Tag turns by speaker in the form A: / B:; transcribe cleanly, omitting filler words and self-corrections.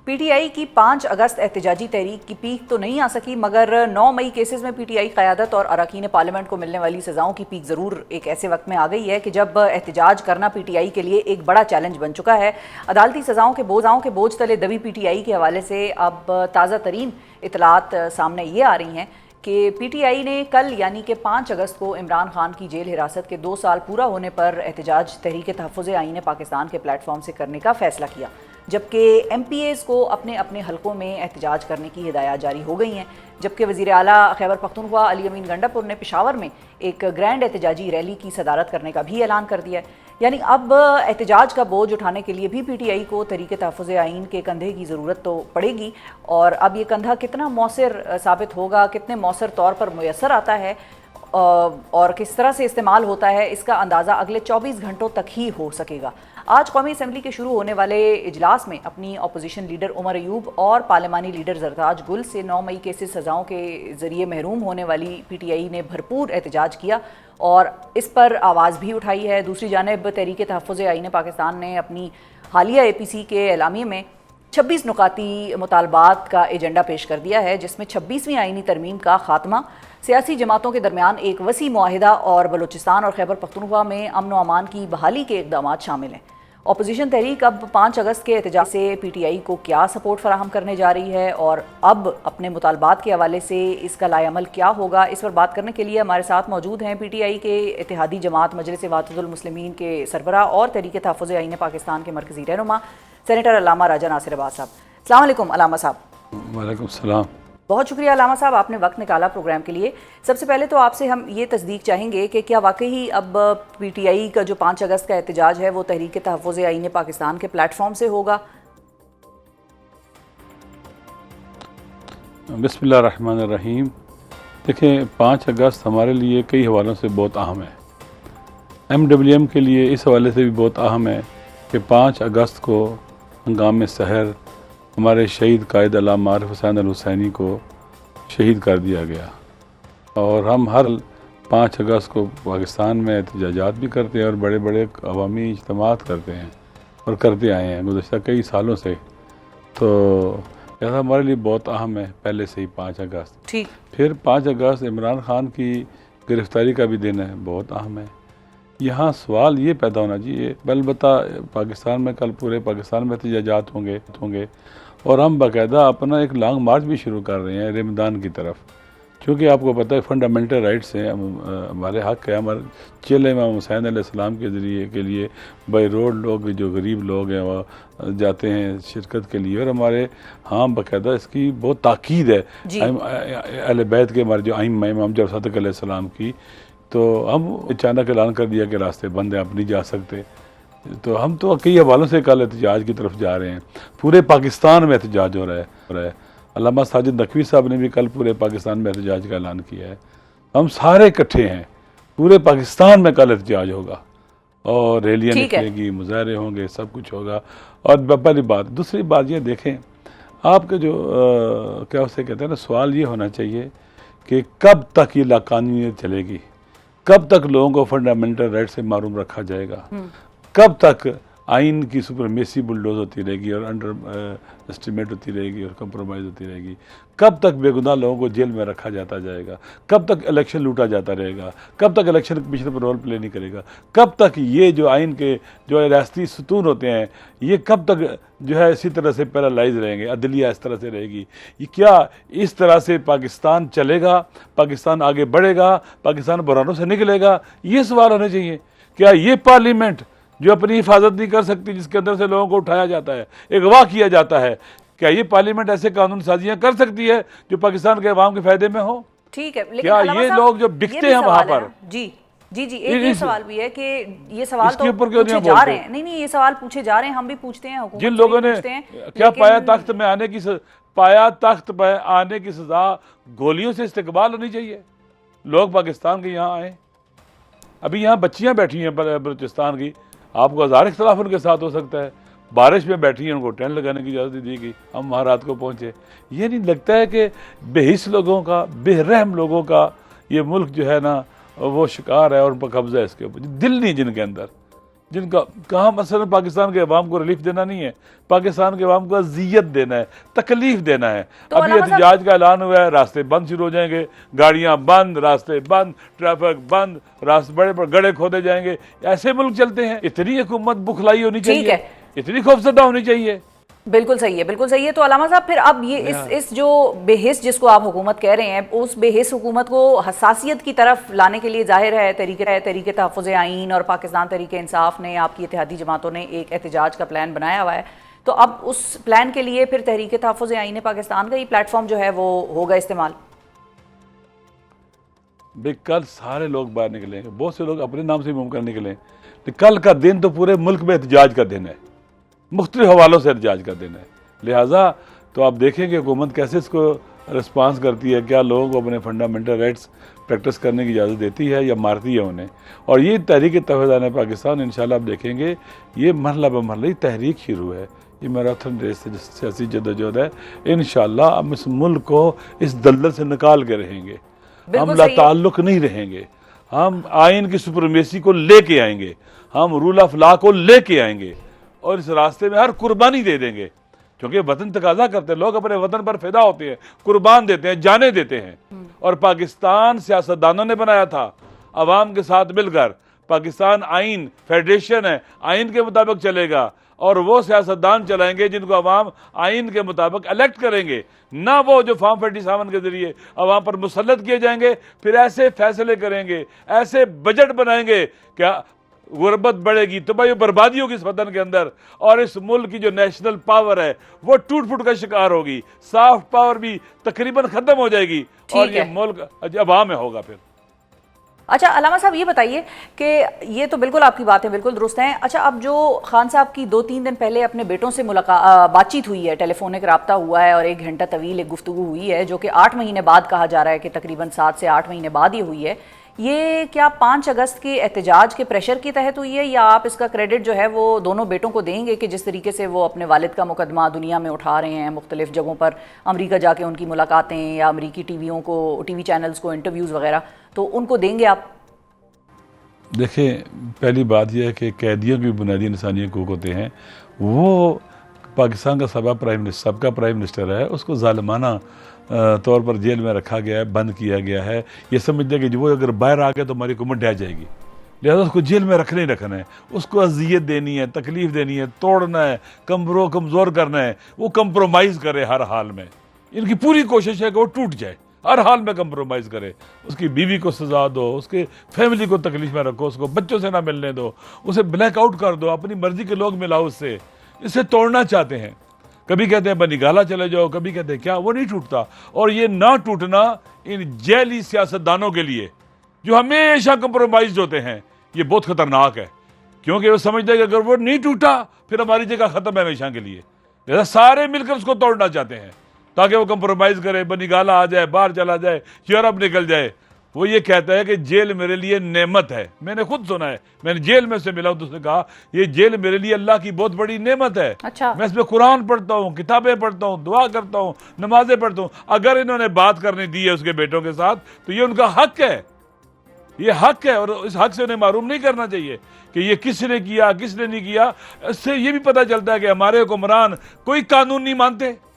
A: PTI की 5 अगस्त एहतजाजी तहरीक की peak तो नहीं आ सकी, मगर 9 मई केसेस में पीटीआई क़यादत और अरकान पार्लियामेंट को मिलने वाली सज़ाओं की पीक ज़रूर एक ऐसे वक्त में आ गई है कि जब एहतजाज करना पीटीआई के लिए एक बड़ा चैलेंज बन चुका है। अदालती सज़ाओं के बोझ तले दबी पीटीआई के हवाले से अब ताज़ा तरीन इतलात सामने ये आ रही हैं कि पीटीआई ने कल यानी कि 5 अगस्त को इमरान खान की जेल हिरासत के 2 साल पूरा होने पर एहतजाज तहरीक तहफ़्फ़ुज़ आईन पाकिस्तान के प्लेटफॉर्म से करने का फ़ैसला किया, जबकि एमपीएज़ को अपने अपने हलकों में एहतजाज करने की हिदायत जारी हो गई हैं। जबकि वज़ीर आला खैबर पख्तूनख्वा अली अमीन गंडापुर ने पेशावर में एक ग्रैंड एहतजाजी रैली की सदारत करने का भी ऐलान कर दिया है। यानी अब एहतजाज का बोझ उठाने के लिए भी पीटीआई को तहरीक तहफ़्फ़ुज़ आईन के कंधे की ज़रूरत तो पड़ेगी, और अब ये कंधा कितना मौसर साबित होगा, कितने मौसर तौर पर मुयस्सर आता है और किस तरह से इस्तेमाल होता है, इसका अंदाज़ा अगले 24 घंटों तक ही हो सकेगा। आज कौमी असम्बली के शुरू होने वाले इजलास में अपनी अपोजिशन लीडर उमर अयूब और पार्लिमानी लीडर जरताज गुल से 9 मई के सज़ाओं के ज़रिए महरूम होने वाली पीटीआई ने भरपूर एहतजाज किया और इस पर आवाज़ भी उठाई है। दूसरी जानिब तहरीक तहफ़्फ़ुज़ आईन पाकिस्तान ने अपनी हालिया APC के एलामिये में 26 नुकाती मुतालबात का एजेंडा पेश कर दिया है, जिसमें 26वीं आईनी तरमीम का खात्मा, सियासी जमातों के दरमियान एक वसी मुआहिदा और बलूचिस्तान और खैबर पख्तूनख्वा में अमन व अमान की बहाली के इक़दामात शामिल हैं। अपोजिशन तहरीक अब 5 अगस्त के एहतजाज से पीटीआई को क्या सपोर्ट फराहम करने जा रही है और अब अपने मुतालबात के हवाले से इसका लाएअमल क्या होगा, इस पर बात करने के लिए हमारे साथ मौजूद हैं पीटीआई के इत्तेहादी जमात मजलिस वाहिदुल मुस्लिमीन के सरबराह और तहरीक तहफ़्फ़ुज़ आईन पाकिस्तान के मरकज़ी रहनुमा सेनेटर अल्लामा राजा नासिर अब्बास साहब। अस्सलाम वालेकुम अल्लामा साहब।
B: वालेकुम सलाम।
A: बहुत शुक्रिया अल्लामा साहब, आपने वक्त निकाला प्रोग्राम के लिए। सबसे पहले तो आपसे हम ये तस्दीक चाहेंगे कि क्या वाकई अब पीटीआई का जो 5 अगस्त का एहतजाज है वो तहरीक तहफ़्फ़ुज़ आईन पाकिस्तान के प्लेटफॉर्म से होगा?
B: बिस्मिल्लाहिर्रहमानिर्रहीम। देखें, 5 अगस्त हमारे लिए कई हवालों से बहुत अहम है। MWM के लिए इस हवाले से भी बहुत अहम है कि 5 अगस्त को हंगाम सहर हमारे शहीद कायद अल्लामा आरिफ हुसैन अल हुसैनी को शहीद कर दिया गया, और हम हर 5 अगस्त को पाकिस्तान में एहतजाजात भी करते हैं और बड़े बड़े अवामी इज्तिमात करते हैं और करते आए हैं गुज़श्ता कई सालों से। तो ऐसा हमारे लिए बहुत अहम है पहले से ही 5 अगस्त।
A: ठीक।
B: फिर 5 अगस्त इमरान खान की गिरफ़्तारी का भी दिन है, बहुत अहम है। यहाँ सवाल ये पैदा होना चाहिए, अलबत्ता पाकिस्तान में कल पूरे पाकिस्तान में एहतजाजात होंगे और हम बाकायदा अपना एक लॉन्ग मार्च भी शुरू कर रहे हैं रमज़ान की तरफ, क्योंकि आपको पता है फंडामेंटल राइट्स हैं, हमारे हक़ है। हमारे चेले इमाम हुसैन अलैहिस्सलाम के ज़रिए के लिए बाई रोड लोग जो गरीब लोग हैं वह जाते हैं शिरकत के लिए, और हमारे बाकायदा इसकी बहुत ताकीद है अहले बैत के, हमारे जो आइम्मा इमाम जफ़र सदिक़ अलैहिस्सलाम की। तो हम अचानक ऐलान कर दिया कि रास्ते बंद हैं, आप नहीं जा सकते। तो हम तो कई हवालों से कल एहतजाज की तरफ जा रहे हैं। पूरे पाकिस्तान में एहतजाज हो रहा है। अल्लामा साजिद नकवी साहब ने भी कल पूरे पाकिस्तान में एहतजाज का ऐलान किया है। हम सारे इकट्ठे हैं, पूरे पाकिस्तान में कल एहतजाज होगा और रैलियाँ निकलेंगी, मुजाहरे होंगे, सब कुछ होगा। और पहली बात। दूसरी बात ये देखें, आपके जो क्या उसे कहते हैं ना, सवाल ये होना चाहिए कि कब तक ये लाकानूनीयत चलेगी, कब तक लोगों को फंडामेंटल राइट से मारूम रखा जाएगा, कब तक आइन की सुपरमेसी बुलडोज होती रहेगी और अंडर एस्टिमेट होती रहेगी और कंप्रोमाइज़ होती रहेगी, कब तक बेगुनाह लोगों को जेल में रखा जाता जाएगा, कब तक इलेक्शन लूटा जाता रहेगा, कब तक इलेक्शन कमीशन पर रोल प्ले नहीं करेगा, कब तक ये जो आइन के जो रियासती सतून होते हैं ये कब तक जो है इसी तरह से पैरालाइज रहेंगे, अदलिया इस तरह से रहेगी। ये क्या इस तरह से पाकिस्तान चलेगा, पाकिस्तान आगे बढ़ेगा, पाकिस्तान बुरानों से निकलेगा? ये सवाल होने चाहिए। क्या ये पार्लियामेंट जो अपनी हिफाजत नहीं कर सकती, जिसके अंदर से लोगों को उठाया जाता है, अगवा किया जाता है, क्या ये पार्लियामेंट ऐसे कानून साजियाँ कर सकती है जो पाकिस्तान के अवाम के फायदे में हो?
A: ठीक है, लेकिन
B: क्या ये लोग जो बिकते हैं वहाँ पर?
A: जी जी जी, एक ये सवाल भी है कि ये सवाल तो
B: पूछे
A: जा रहे हैं, नहीं ये सवाल पूछे जा रहे हैं, हम भी पूछते हैं,
B: जिन लोगों ने क्या पाया तख्त में आने की तख्त पर आने की सजा गोलियों से इस्तेकबाल होनी चाहिए। लोग पाकिस्तान के यहाँ आए, अभी यहाँ बच्चियाँ बैठी हैं बलूचिस्तान की, आपको हज़ार इख्तलाफ उनके साथ हो सकता है, बारिश में बैठी हैं, उनको टेंट लगाने की इजाज़त दी गई, हम वहाँ रात को पहुँचे। ये नहीं लगता है कि बेहिस लोगों का, बेरहम लोगों का ये मुल्क जो है ना वो शिकार है और उन पर कब्जा है, इसके ऊपर दिल नहीं जिनके अंदर, जिनका कहाँ मसलन पाकिस्तान के अवाम को रिलीफ देना नहीं है, पाकिस्तान के अवाम को अजियत देना है, तकलीफ देना है।
A: तो
B: अभी एहतजाज का ऐलान हुआ है, रास्ते बंद शुरू हो जाएंगे, गाड़ियां बंद, रास्ते बंद, ट्रैफिक बंद, रास्ते बड़े बड़े गड्ढे खोदे जाएंगे। ऐसे मुल्क चलते हैं। इतनी हुकूमत बुखलाई होनी चाहिए, इतनी खौफजदा होनी चाहिए।
A: बिल्कुल सही है, बिल्कुल सही है। तो अलामा साहब फिर अब ये इस जो बेहिस जिसको आप हुकूमत कह रहे हैं, उस बेहिस हुकूमत को हसासियत की तरफ लाने के लिए जाहिर है तहरीक तहफ़्फ़ुज़ आईन और पाकिस्तान तहरीक इंसाफ ने, आपकी इत्तेहादी जमातों ने एक एहतजाज का प्लान बनाया हुआ है। तो अब उस प्लान के लिए फिर तहरीक तहफ़्फ़ुज़ आईन पाकिस्तान का ही प्लेटफॉर्म जो है वो होगा इस्तेमाल।
B: भाई कल सारे लोग बाहर निकलेंगे, बहुत से लोग अपने नाम से मुंह कर निकले। कल का दिन तो पूरे मुल्क में एहतजाज का दिन है, मुख्तलिफ हवालों से एहतजाज का दिन है। लिहाजा तो आप देखेंगे हुकूमत कैसे इसको रिस्पांस करती है, क्या लोगों को अपने फंडामेंटल राइट्स प्रैक्टिस करने की इजाज़त देती है या मारती है उन्हें। और ये तहरीक तहफ़्फ़ुज़ पाकिस्तान इंशाल्लाह आप देखेंगे ये मरहला ब मरहला तहरीक शुरू है, ये मैराथन रेस से सियासी जद्दोजहद है। इंशाल्लाह हम इस मुल्क को इस दलदल से निकाल के रहेंगे, हम लाताल्लुक़ नहीं रहेंगे, हम आइन की सुप्रीमेसी को लेके आएंगे, हम रूल ऑफ लॉ को लेके आएंगे और इस रास्ते में हर कुर्बानी दे देंगे, क्योंकि वतन तकाजा करते हैं, लोग अपने वतन पर फिदा होते हैं, कुर्बान देते हैं, जाने देते हैं। और पाकिस्तान सियासतदानों ने बनाया था अवाम के साथ मिलकर। पाकिस्तान आइन फेडरेशन है, आइन के मुताबिक चलेगा और वो सियासतदान चलाएंगे जिनको अवाम आइन के मुताबिक इलेक्ट करेंगे, ना वो जो फॉर्म 47 के जरिए अवाम पर मुसल्लत किए जाएंगे। फिर ऐसे फैसले करेंगे, ऐसे बजट बनाएंगे, क्या गुर्बत बढ़ेगी, तबाही बर्बादी होगी इस वतन के अंदर, और इस मुल्क की जो नेशनल पावर है वो टूट फूट का शिकार होगी, सॉफ्ट पावर भी तकरीबन खत्म हो जाएगी और ये मुल्क अवाम में होगा फिर।
A: अच्छा अलामा साहब ये बताइए कि ये तो बिल्कुल आपकी बात है, बिल्कुल दुरुस्त है। अच्छा अब जो खान साहब की 2-3 दिन पहले अपने बेटों से बातचीत हुई है, टेलीफोनिक रब्ता हुआ है और 1 घंटा तवील एक गुफ्तगू हुई है, जो कि 8 महीने बाद कहा जा रहा है कि तकरीबन 7 से 8 महीने बाद ये हुई है। ये क्या 5 अगस्त के एहतजाज के प्रेशर के तहत हुई है, या आप इसका क्रेडिट जो है वो दोनों बेटों को देंगे कि जिस तरीके से वो अपने वालिद का मुकदमा दुनिया में उठा रहे हैं, मुख्तलिफ जगहों पर अमेरिका जाके उनकी मुलाकातें या अमेरिकी टीवी चैनल्स को इंटरव्यूज़ वगैरह, तो उनको देंगे आप?
B: देखें, पहली बात यह है कि कैदियों की बुनियादी इंसानी हकूक़ होते हैं। वो पाकिस्तान का सबका प्राइम मिनिस्टर है, उसको ज़ालिमाना तौर पर जेल में रखा गया है, बंद किया गया है। ये समझते हैं कि वो अगर बाहर आ गया तो हमारी हुकूमत ढह जाएगी, लिहाजा उसको जेल में रखना ही रखना है, उसको अजियत देनी है, तकलीफ देनी है, तोड़ना है, कमज़ोर करना है। वो कंप्रोमाइज़ करे हर हाल में, इनकी पूरी कोशिश है कि वो टूट जाए, हर हाल में कंप्रोमाइज़ करे। उसकी बीवी को सजा दो, उसके फैमिली को तकलीफ में रखो, उसको बच्चों से ना मिलने दो, उसे ब्लैकआउट कर दो, अपनी मर्जी के लोग मिलाओ उससे। इसे तोड़ना चाहते हैं, कभी कहते हैं बनिगाला चले जाओ, कभी कहते हैं क्या, वो नहीं टूटता। और ये ना टूटना इन जेली सियासतदानों के लिए जो हमेशा कंप्रोमाइज होते हैं, ये बहुत खतरनाक है, क्योंकि वो समझते हैं कि अगर वो नहीं टूटा फिर हमारी जगह खत्म है हमेशा के लिए। सारे मिलकर उसको तोड़ना चाहते हैं ताकि वो कंप्रोमाइज करे, बनिगाला आ जाए, बाहर चला जाए, यूरोप निकल जाए। वो ये कहता है कि जेल मेरे लिए नेमत है। मैंने खुद सुना है, मैंने जेल में से मिला हूं तो उसने कहा ये जेल मेरे लिए अल्लाह की बहुत बड़ी नेमत है।
A: अच्छा।
B: मैं इसमें कुरान पढ़ता हूँ, किताबें पढ़ता हूँ, दुआ करता हूँ, नमाजें पढ़ता हूँ। अगर इन्होंने बात करने दी है उसके बेटों के साथ तो ये उनका हक है, ये हक है, और इस हक से उन्हें मारूम नहीं करना चाहिए कि ये किसने किया किसने नहीं किया। इससे ये भी पता चलता है कि हमारे हुक्मरान कोई कानून नहीं मानते,